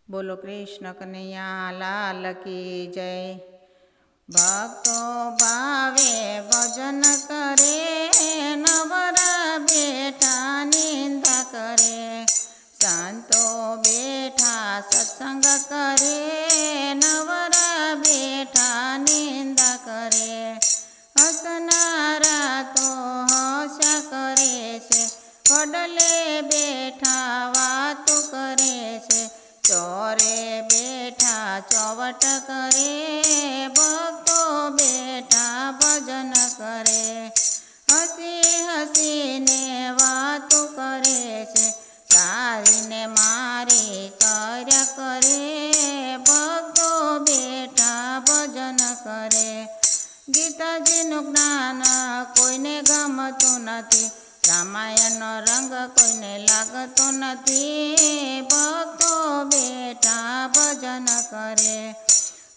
बोलो कृष्ण कन्हैया लाल की जय। भक्तो भावे भजन करे, नवरा बेटा निंदा करे। संतो बेठा सत्संग करे, नवरा बेठा निंदा करे। हसनारा तो हस्या करे छे, वडले बेठा वातो करे छे। चोरे बेठा चौवट करे, भक्तो बेठा भजन करे। हसी हसी ने वातो करे छे, सारी ने मारी कर्या करे। भक्तो बेठा भजन करे। गीताजीनु ज्ञान कोईने गमतुं नथी, रामायणनो रंग कोईने लागतो नथी। भक्तो बेठा भजन करे।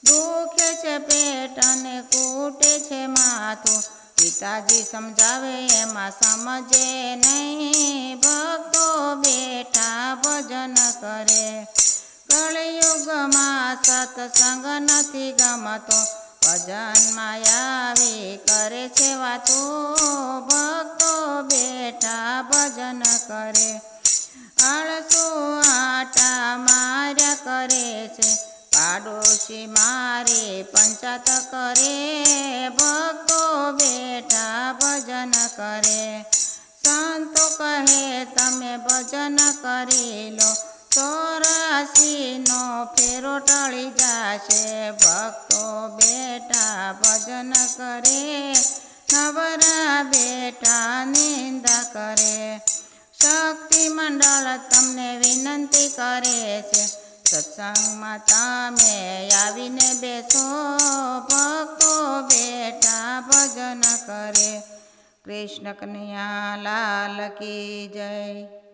दुखे छे पेट अने कूटे छे माथुं, पिताजी समझावे एमां समझे नहीं। भक्तो बेठा भजन करे। कलियुगमां सत्संग नथी गमतो, भजन मायावी करे छे वातो। भक्तो बेठा भजन करे। आळसू आटा मार्या करे छे, पाडोशी मारे पंचात करे। भक्तो बेठा भजन करे। संतो कहे तमे भजन करी लो, 84 नो फेरो टळी जाशे। भक्तो बेठा भजन करे, नवरा बेठा निंदा करे। शक्ति मंडल तमने विनंती करे छे, सत्संगमां तमे आवीने बेसो। भक्तो बेठा भजन करे। कृष्ण कन्हैया लाल की जय।